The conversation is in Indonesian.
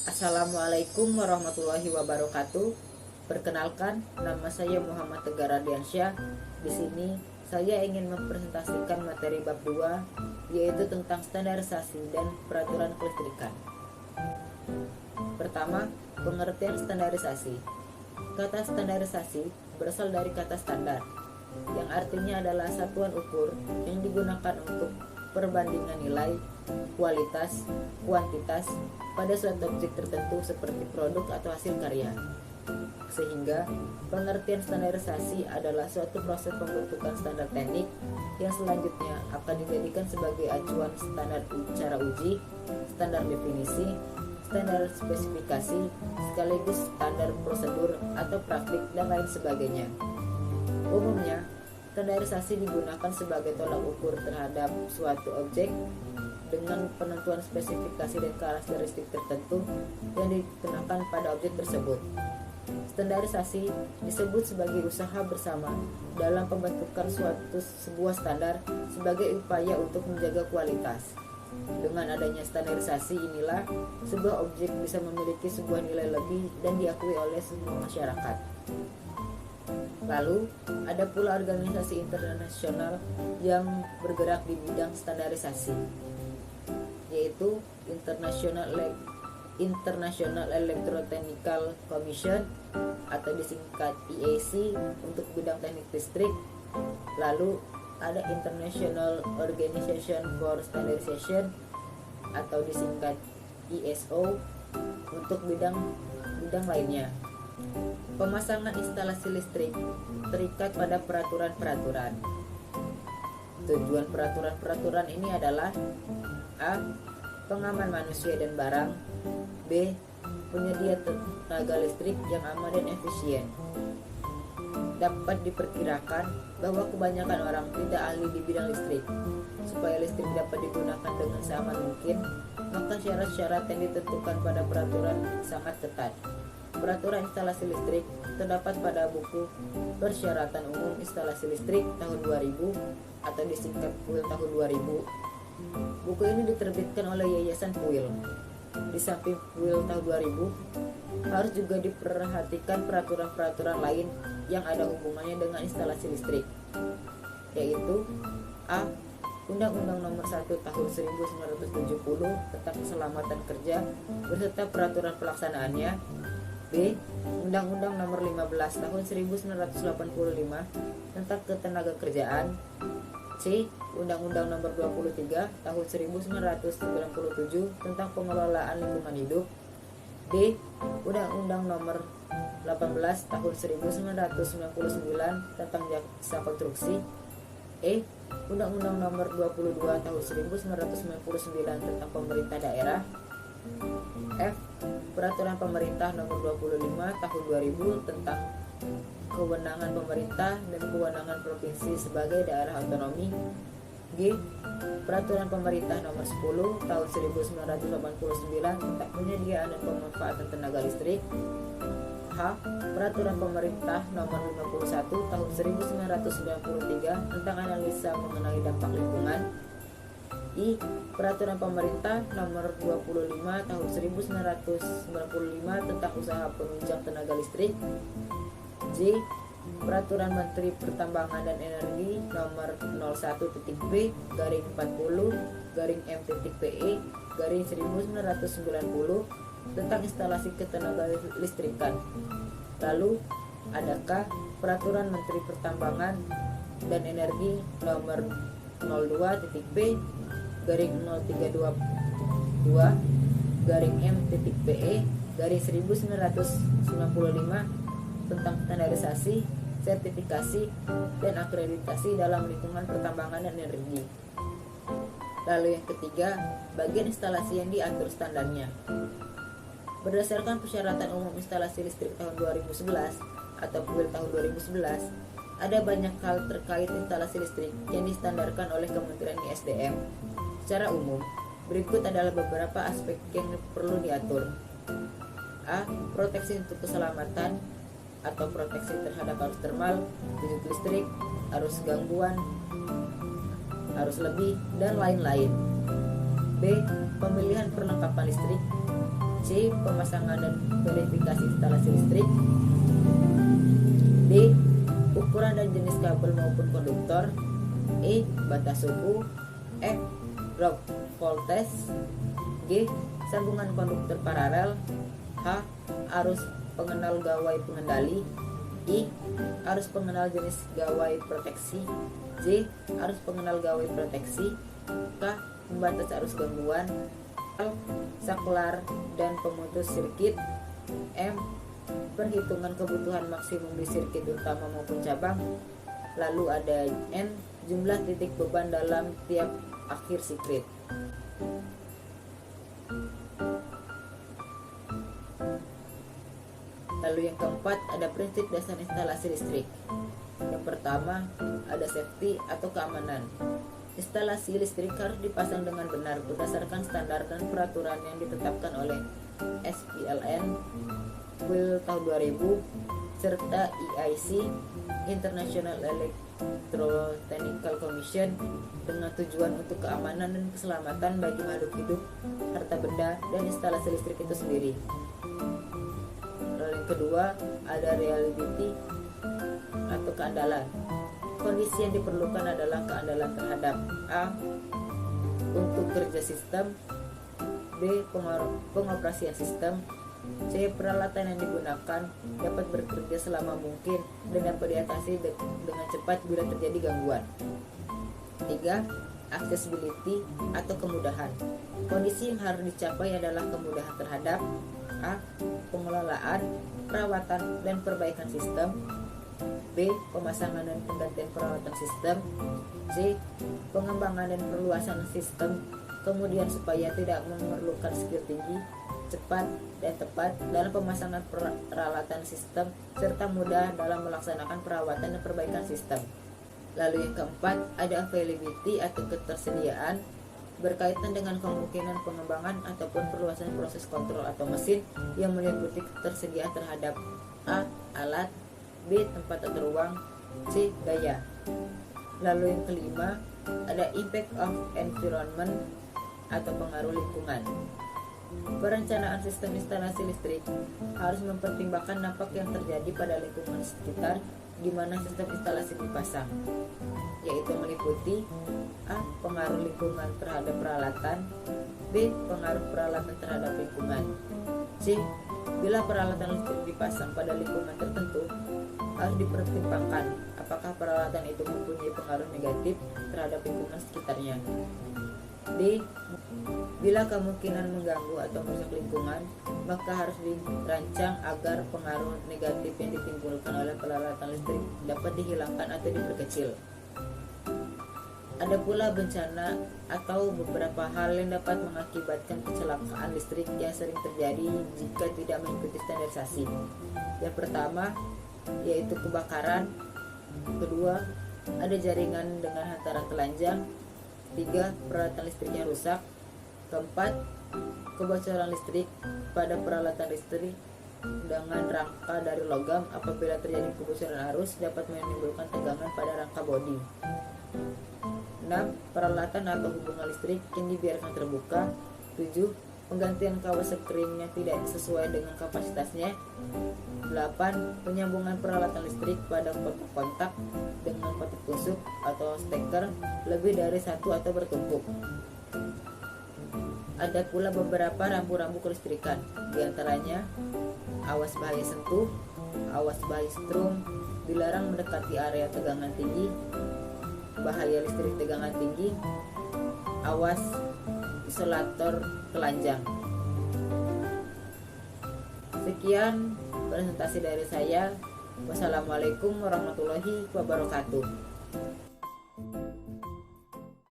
Assalamualaikum warahmatullahi wabarakatuh. Perkenalkan, nama saya Muhammad Tegar Radiansyah. Di sini saya ingin mempresentasikan materi bab 2, yaitu tentang standarisasi dan peraturan kelistrikan. Pertama, pengertian standarisasi. Kata standarisasi berasal dari kata standar, yang artinya adalah satuan ukur yang digunakan untuk perbandingan nilai, kualitas, kuantitas pada suatu objek tertentu seperti produk atau hasil karya. Sehingga pengertian standarisasi adalah suatu proses pembentukan standar teknik yang selanjutnya akan dijadikan sebagai acuan standar cara uji, standar definisi, standar spesifikasi, sekaligus standar prosedur atau praktik dan lain sebagainya. Umumnya, standarisasi digunakan sebagai tolak ukur terhadap suatu objek dengan penentuan spesifikasi dan karakteristik tertentu yang dikenakan pada objek tersebut. Standarisasi disebut sebagai usaha bersama dalam pembentukan sebuah standar sebagai upaya untuk menjaga kualitas. Dengan adanya standarisasi inilah sebuah objek bisa memiliki sebuah nilai lebih dan diakui oleh semua masyarakat. Lalu, ada pula organisasi internasional yang bergerak di bidang standarisasi, yaitu International Electrotechnical Commission atau disingkat IEC untuk bidang teknik listrik. Lalu, ada International Organization for Standardization atau disingkat ISO untuk bidang lainnya. Pemasangan instalasi listrik terikat pada peraturan-peraturan. Tujuan peraturan-peraturan ini adalah A. Pengaman manusia dan barang. B. Penyedia tenaga listrik yang aman dan efisien. Dapat diperkirakan bahwa kebanyakan orang tidak ahli di bidang listrik. Supaya listrik dapat digunakan dengan seaman mungkin, maka syarat-syarat yang ditentukan pada peraturan sangat ketat. Peraturan instalasi listrik terdapat pada buku Persyaratan Umum Instalasi Listrik tahun 2000 atau disingkat PUIL tahun 2000. Buku ini diterbitkan oleh Yayasan PUIL. Di samping PUIL tahun 2000, harus juga diperhatikan peraturan-peraturan lain yang ada hubungannya dengan instalasi listrik, yaitu A. Undang-Undang Nomor 1 Tahun 1970 tentang Keselamatan Kerja beserta peraturan pelaksanaannya. B. Undang-Undang Nomor 15 Tahun 1985 tentang Ketenagakerjaan. C. Undang-Undang Nomor 23 Tahun 1997 tentang Pengelolaan Lingkungan Hidup. D. Undang-Undang Nomor 18 Tahun 1999 tentang Jasa Konstruksi. E. Undang-Undang Nomor 22 Tahun 1999 tentang Pemerintah Daerah. F. Peraturan Pemerintah Nomor 25 Tahun 2000 tentang kewenangan pemerintah dan kewenangan provinsi sebagai daerah otonomi. G. Peraturan Pemerintah Nomor 10 Tahun 1989 tentang penyediaan dan pemanfaatan tenaga listrik. H. Peraturan Pemerintah Nomor 51 Tahun 1993 tentang analisa mengenai dampak lingkungan. I. Peraturan Pemerintah Nomor 25 Tahun 1995 tentang usaha penunjang tenaga listrik. J. Peraturan Menteri Pertambangan dan Energi Nomor 01.B/40/M.PE/1990 tentang instalasi ketenaga listrikan. Lalu, adakah Peraturan Menteri Pertambangan dan Energi Nomor 02.032/M.PE/1995 tentang standarisasi, sertifikasi, dan akreditasi dalam lingkungan pertambangan dan energi. Lalu yang ketiga, bagian instalasi yang diatur standarnya. Berdasarkan Persyaratan Umum Instalasi Listrik tahun 2011 atau PUIL tahun 2011, ada banyak hal terkait instalasi listrik yang distandarkan oleh Kementerian ISDM. Secara umum, berikut adalah beberapa aspek yang perlu diatur. A. Proteksi untuk keselamatan atau proteksi terhadap arus termal, titik listrik, arus gangguan, arus lebih, dan lain-lain. B. Pemilihan perlengkapan listrik. C. C. Pemasangan dan verifikasi instalasi listrik. D. Ukuran dan jenis kabel maupun konduktor. E. Batas suhu. F. Drop voltage. G. Sambungan konduktor paralel. H. Arus pengenal gawai pengendali. I. Arus pengenal jenis gawai proteksi. J. Arus pengenal gawai proteksi. K. Pembatas arus gangguan. L. Saklar dan pemutus sirkuit. M. Perhitungan kebutuhan maksimum di sirkuit utama maupun cabang. Lalu ada N. Jumlah titik beban dalam tiap akhir sirkuit. Lalu yang keempat ada prinsip dasar instalasi listrik. Yang pertama ada safety atau keamanan. Instalasi listrik harus dipasang dengan benar berdasarkan standar dan peraturan yang ditetapkan oleh SPLN WIL tahun 2000 serta EIC International Electrotechnical Commission dengan tujuan untuk keamanan dan keselamatan bagi makhluk hidup, harta benda, dan instalasi listrik itu sendiri. Lalu yang kedua ada reliability atau keandalan. Kondisi yang diperlukan adalah keandalan terhadap A. Untuk kerja sistem. B. Pengoperasian sistem. C. Peralatan yang digunakan dapat bekerja selama mungkin dan dapat diatasi dengan cepat bila terjadi gangguan. 3. Accessibility atau kemudahan. Kondisi yang harus dicapai adalah kemudahan terhadap A. Pengelolaan, perawatan, dan perbaikan sistem. B. Pemasangan dan penggantian peralatan sistem. C. Pengembangan dan perluasan sistem, kemudian supaya tidak memerlukan skill tinggi, cepat, dan tepat dalam pemasangan peralatan sistem, serta mudah dalam melaksanakan perawatan dan perbaikan sistem. Lalu yang keempat ada availability atau ketersediaan, berkaitan dengan kemungkinan pengembangan ataupun perluasan proses kontrol atau mesin yang meliputi ketersediaan terhadap A. Alat. B. Tempat atau ruang. C. Daya. Lalu yang kelima ada impact of environment atau pengaruh lingkungan. Perencanaan sistem instalasi listrik harus mempertimbangkan dampak yang terjadi pada lingkungan sekitar di mana sistem instalasi dipasang, yaitu meliputi A. Pengaruh lingkungan terhadap peralatan. B. Pengaruh peralatan terhadap lingkungan. C. Bila peralatan listrik dipasang pada lingkungan tertentu, harus dipertimbangkan apakah peralatan itu mempunyai pengaruh negatif terhadap lingkungan sekitarnya. D. Bila kemungkinan mengganggu atau merusak lingkungan, maka harus dirancang agar pengaruh negatif yang ditimbulkan oleh peralatan listrik dapat dihilangkan atau diperkecil. Ada pula bencana atau beberapa hal yang dapat mengakibatkan kecelakaan listrik yang sering terjadi jika tidak mengikuti standarisasi. Yang pertama yaitu kebakaran. Kedua, ada jaringan dengan hantaran telanjang. 3. Peralatan listriknya rusak. Keempat, kebocoran listrik pada peralatan listrik dengan rangka dari logam. Apabila terjadi kebocoran arus dapat menimbulkan tegangan pada rangka bodi. 6. Peralatan atau hubungan listrik yang dibiarkan terbuka. 7. Penggantian kawat sekring yang tidak sesuai dengan kapasitasnya. 8. Penyambungan peralatan listrik pada kotak kontak dengan kotak tusuk atau steker lebih dari satu atau bertumpuk. Ada pula beberapa rambu-rambu kelistrikan, diantaranya awas bahaya sentuh, awas bahaya strum, dilarang mendekati area tegangan tinggi, bahaya listrik tegangan tinggi, awas isolator telanjang. Sekian presentasi dari saya. Wassalamualaikum warahmatullahi wabarakatuh.